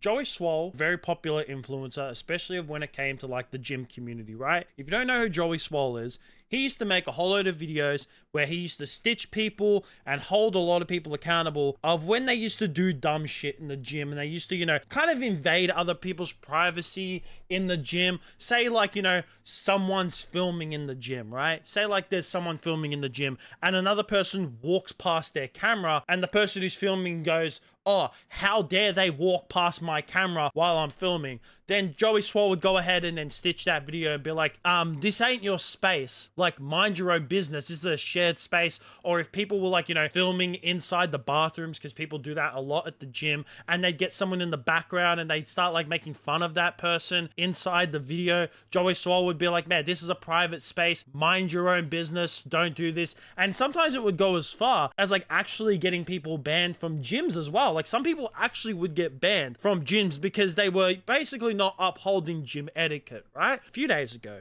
Joey Swoll, very popular influencer, especially when it came to like the gym community, right? If you don't know who Joey Swoll is, he used to make a whole load of videos where he used to stitch people and hold a lot of people accountable of when they used to do dumb shit in the gym, and they used to, you know, kind of invade other people's privacy in the gym. Say like, you know, someone's filming in the gym, right? Say like there's someone filming in the gym and another person walks past their camera and the person who's filming goes, "Oh, how dare they walk past my camera while I'm filming?" Then Joey Swoll would go ahead and then stitch that video and be like, this ain't your space. Like, mind your own business. This is a shared space. Or if people were like, you know, filming inside the bathrooms, because people do that a lot at the gym, and they'd get someone in the background and they'd start like making fun of that person inside the video, Joey Swoll would be like, "Man, this is a private space. Mind your own business. Don't do this." And sometimes it would go as far as like actually getting people banned from gyms as well. Like, some people actually would get banned from gyms because they were basically not upholding gym etiquette, right? A few days ago,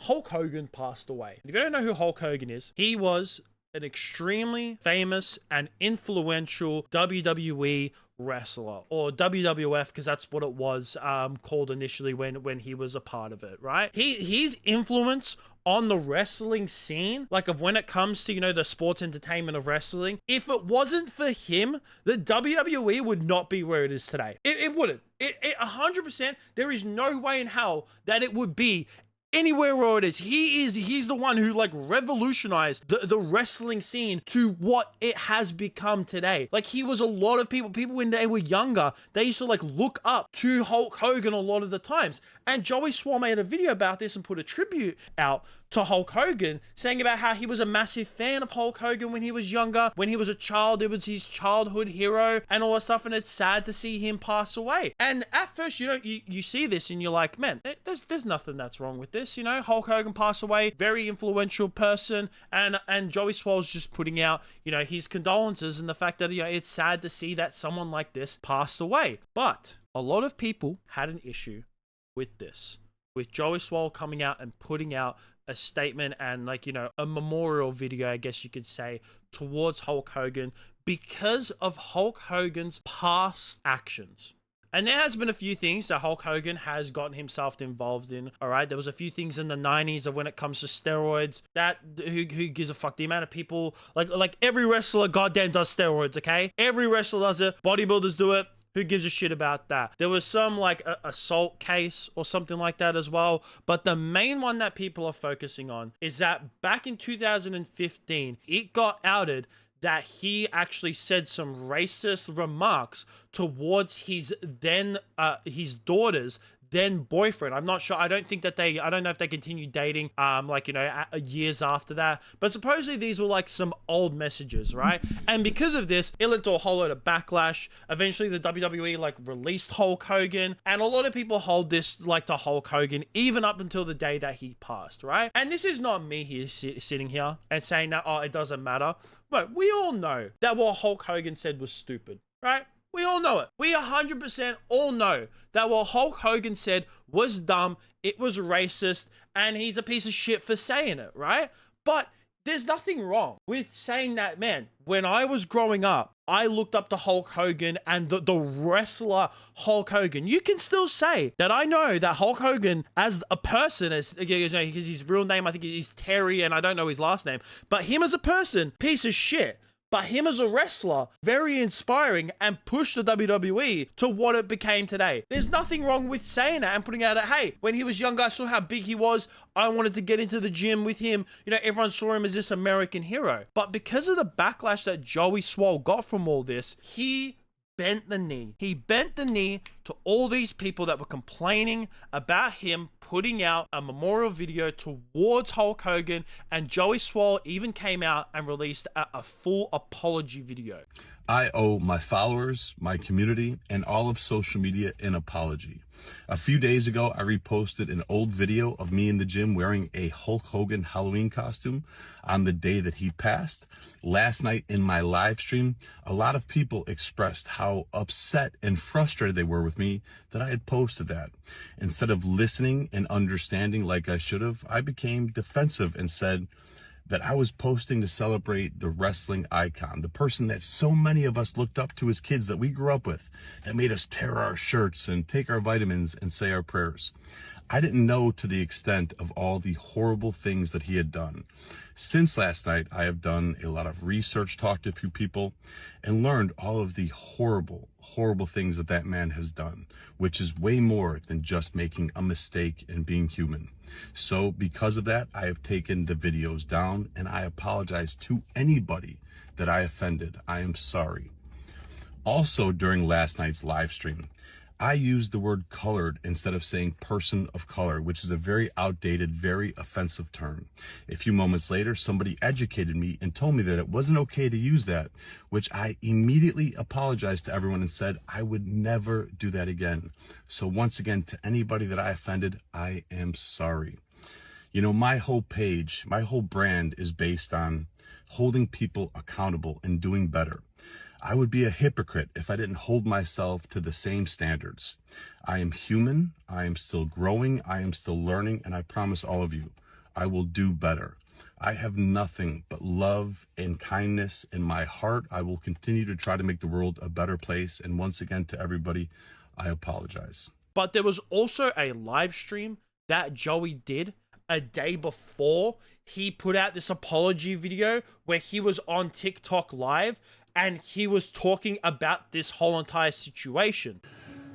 Hulk Hogan passed away. If you don't know who Hulk Hogan is, he was an extremely famous and influential WWE wrestler, or WWF, because that's what it was called initially when he was a part of it, right? His influence on the wrestling scene, like of when it comes to, you know, the sports entertainment of wrestling, if it wasn't for him, the WWE would not be where it is today. It wouldn't. It 100%, there is no way in hell that it would be anywhere where it is. He's the one who like revolutionized the wrestling scene to what it has become today. Like, he was a lot of people when they were younger, they used to like look up to Hulk Hogan a lot of the times. And Joey Swoll made a video about this and put a tribute out to Hulk Hogan, saying about how he was a massive fan of Hulk Hogan when he was younger. When he was a child, it was his childhood hero and all that stuff, and it's sad to see him pass away. And at first, you know, you see this and you're like, man, there's nothing that's wrong with this. You know, Hulk Hogan passed away, very influential person, and Joey Swoll's just putting out, you know, his condolences and the fact that, you know, it's sad to see that someone like this passed away. But a lot of people had an issue with this, with Joey Swoll coming out and putting out a statement and, like, you know, a memorial video, I guess you could say, towards Hulk Hogan because of Hulk Hogan's past actions. And there has been a few things that Hulk Hogan has gotten himself involved in, all right? There was a few things in the 90s of when it comes to steroids that who gives a fuck? The amount of people, like every wrestler goddamn does steroids, okay? Every wrestler does it. Bodybuilders do it. Who gives a shit about that? There was some like assault case or something like that as well. But the main one that people are focusing on is that back in 2015, it got outed that he actually said some racist remarks towards his daughter's then boyfriend. I'm not sure. I don't know if they continued dating, like, you know, years after that. But supposedly these were like some old messages, right? And because of this, it led to a whole load of backlash. Eventually the WWE like released Hulk Hogan, and a lot of people hold this like to Hulk Hogan even up until the day that he passed, right? And this is not me here sitting here and saying that, oh, it doesn't matter. But we all know that what Hulk Hogan said was stupid, right? We all know it. We 100% all know that what Hulk Hogan said was dumb, it was racist, and he's a piece of shit for saying it, right? But there's nothing wrong with saying that, man. When I was growing up, I looked up to Hulk Hogan and the wrestler Hulk Hogan. You can still say that I know that Hulk Hogan as a person, because his real name, I think, is Terry, and I don't know his last name, but him as a person, piece of shit. But him as a wrestler, very inspiring, and pushed the WWE to what it became today. There's nothing wrong with saying that and putting out that, hey, when he was younger, I saw how big he was. I wanted to get into the gym with him. You know, everyone saw him as this American hero. But because of the backlash that Joey Swoll got from all this, he bent the knee. He bent the knee to all these people that were complaining about him putting out a memorial video towards Hulk Hogan, and Joey Swoll even came out and released a full apology video. I owe my followers, my community, and all of social media an apology. A few days ago, I reposted an old video of me in the gym wearing a Hulk Hogan Halloween costume on the day that he passed. Last night in my live stream, a lot of people expressed how upset and frustrated they were with me that I had posted that. Instead of listening and understanding like I should have, I became defensive and said, that I was posting to celebrate the wrestling icon, the person that so many of us looked up to as kids that we grew up with, that made us tear our shirts and take our vitamins and say our prayers. I didn't know to the extent of all the horrible things that he had done. Since last night, I have done a lot of research, talked to a few people, and learned all of the horrible, horrible things that that man has done, which is way more than just making a mistake and being human. So because of that, I have taken the videos down, and I apologize to anybody that I offended. I am sorry. Also, during last night's live stream, I used the word colored instead of saying person of color, which is a very outdated, very offensive term. A few moments later, somebody educated me and told me that it wasn't okay to use that, which I immediately apologized to everyone and said I would never do that again. So once again, to anybody that I offended, I am sorry. You know, my whole page, my whole brand is based on holding people accountable and doing better. I would be a hypocrite if I didn't hold myself to the same standards. I am human, I am still growing, I am still learning, and I promise all of you, I will do better. I have nothing but love and kindness in my heart. I will continue to try to make the world a better place. And once again, to everybody, I apologize. But there was also a live stream that Joey did a day before he put out this apology video where he was on TikTok live and he was talking about this whole entire situation.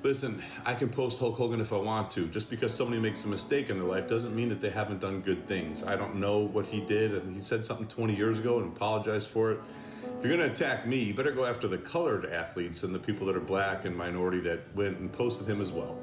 Listen, I can post Hulk Hogan if I want to. Just because somebody makes a mistake in their life doesn't mean that they haven't done good things. I don't know what he did, and he said something 20 years ago and apologized for it. If you're gonna attack me, you better go after the colored athletes and the people that are black and minority that went and posted him as well.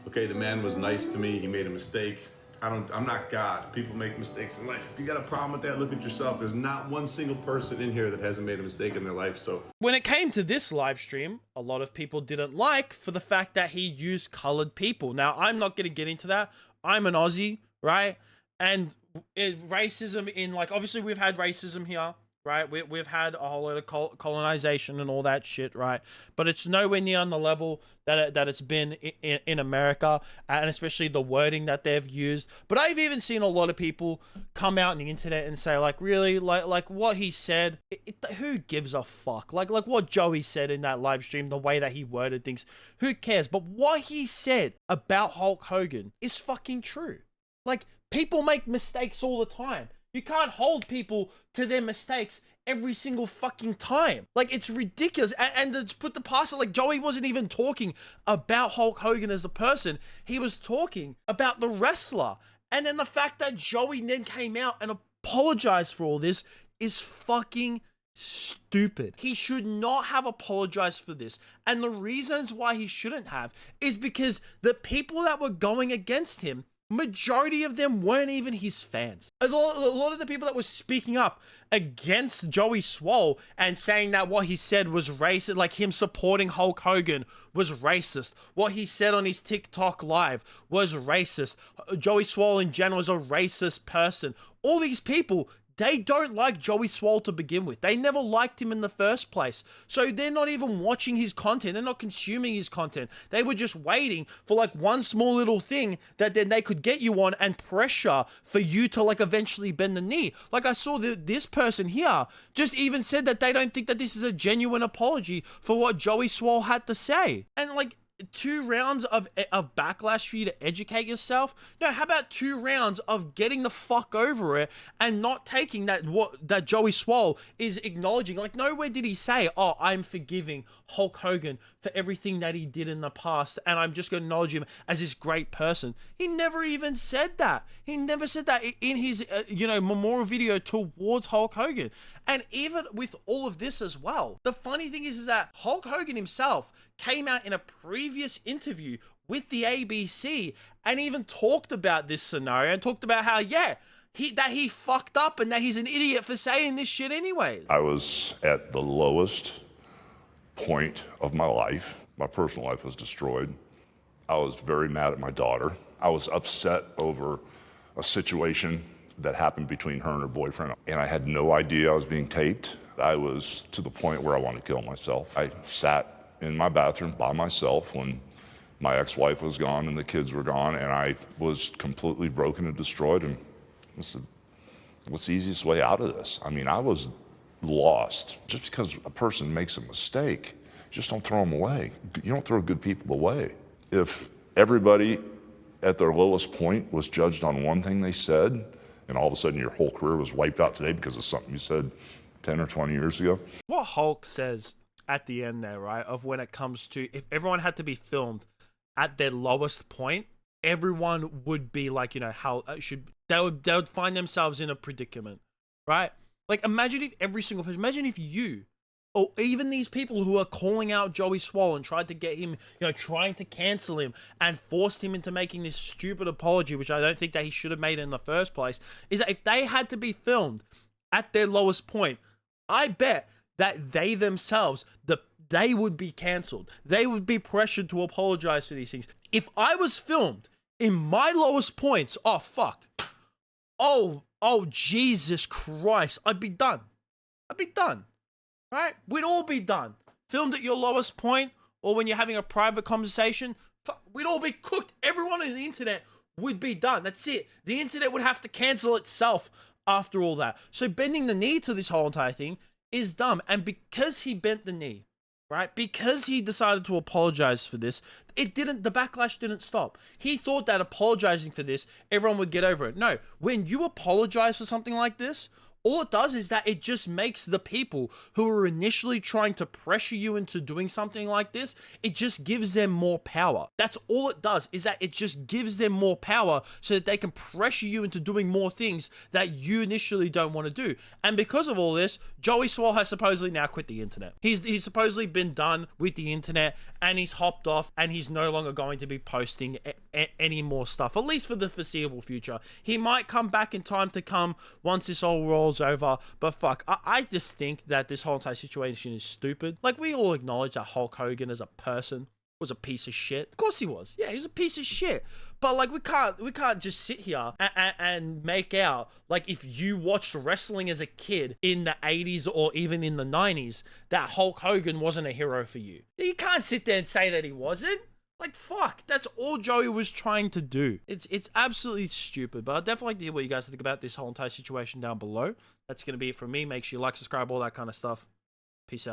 Okay, the man was nice to me, he made a mistake. I'm not God. People make mistakes in life. If you got a problem with that, look at yourself. There's not one single person in here that hasn't made a mistake in their life, so. When it came to this live stream, a lot of people didn't like for the fact that he used colored people. Now, I'm not going to get into that. I'm an Aussie, right? And racism in, like, obviously we've had racism here, right? We've had a whole lot of colonization and all that shit, right? But it's nowhere near on the level that it's been in America, and especially the wording that they've used. But I've even seen a lot of people come out on the internet and say, like, really, like what he said, who gives a fuck? Like what Joey said in that live stream, the way that he worded things, who cares? But what he said about Hulk Hogan is fucking true. Like, people make mistakes all the time. You can't hold people to their mistakes every single fucking time. Like, it's ridiculous. And to put the past it, like, Joey wasn't even talking about Hulk Hogan as the person. He was talking about the wrestler. And then the fact that Joey then came out and apologized for all this is fucking stupid. He should not have apologized for this. And the reasons why he shouldn't have is because the people that were going against him, majority of them weren't even his fans. A lot of the people that were speaking up against Joey Swoll and saying that what he said was racist, like him supporting Hulk Hogan was racist. What he said on his TikTok live was racist. Joey Swoll in general is a racist person. All these people, they don't like Joey Swoll to begin with. They never liked him in the first place. So they're not even watching his content. They're not consuming his content. They were just waiting for like one small little thing that then they could get you on and pressure for you to like eventually bend the knee. Like I saw this person here just even said that they don't think that this is a genuine apology for what Joey Swoll had to say. And like, 2 rounds of backlash for you to educate yourself? No, how about 2 rounds of getting the fuck over it and not taking that Joey Swoll is acknowledging? Like, nowhere did he say, oh, I'm forgiving Hulk Hogan for everything that he did in the past and I'm just going to acknowledge him as this great person. He never even said that. He never said that in his, memorial video towards Hulk Hogan. And even with all of this as well, the funny thing is that Hulk Hogan himself came out in a previous interview with the ABC and even talked about this scenario and talked about how, he fucked up and that he's an idiot for saying this shit anyways. I was at the lowest point of my life. My personal life was destroyed. I was very mad at my daughter. I was upset over a situation that happened between her and her boyfriend, and I had no idea I was being taped. I was to the point where I wanted to kill myself. I sat in my bathroom by myself when my ex-wife was gone and the kids were gone, and I was completely broken and destroyed, and I said, What's the easiest way out of this? I mean, I was lost. Just because a person makes a mistake, just don't throw them away. You don't throw good people away. If everybody at their lowest point was judged on one thing they said, and all of a sudden your whole career was wiped out today because of something you said 10 or 20 years ago. What Hulk says at the end there, right, of when it comes to, if everyone had to be filmed at their lowest point, everyone would be like, you know, how they would find themselves in a predicament, right? Like, imagine if every single person, imagine if you, or even these people who are calling out Joey Swoll and tried to get him, you know, trying to cancel him and forced him into making this stupid apology, which I don't think that he should have made in the first place, is that if they had to be filmed at their lowest point, I bet that they themselves, they would be cancelled. They would be pressured to apologize for these things. If I was filmed in my lowest points, oh, fuck. Oh, Jesus Christ. I'd be done. Right? We'd all be done. Filmed at your lowest point, or when you're having a private conversation, we'd all be cooked. Everyone on the internet would be done. That's it. The internet would have to cancel itself after all that. So bending the knee to this whole entire thing is dumb. And because he bent the knee, right? Because he decided to apologize for this, the backlash didn't stop. He thought that apologizing for this, everyone would get over it. No, when you apologize for something like this, all it does is that it just makes the people who were initially trying to pressure you into doing something like this, it just gives them more power. That's all it does, is that it just gives them more power so that they can pressure you into doing more things that you initially don't want to do. And because of all this, Joey Swoll has supposedly now quit the internet. He's supposedly been done with the internet, and he's hopped off, and he's no longer going to be posting any more stuff, at least for the foreseeable future. He might come back in time to come once this all rolls over, but fuck, I just think that this whole entire situation is stupid. Like, we all acknowledge that Hulk Hogan as a person was a piece of shit. Of course he was. Yeah, he was a piece of shit. But like, we can't just sit here and make out like if you watched wrestling as a kid in the 80s or even in the 90s, that Hulk Hogan wasn't a hero for you. You can't sit there and say that he wasn't. Like, fuck, that's all Joey was trying to do. It's absolutely stupid, but I'd definitely like to hear what you guys think about this whole entire situation down below. That's going to be it from me. Make sure you like, subscribe, all that kind of stuff. Peace out.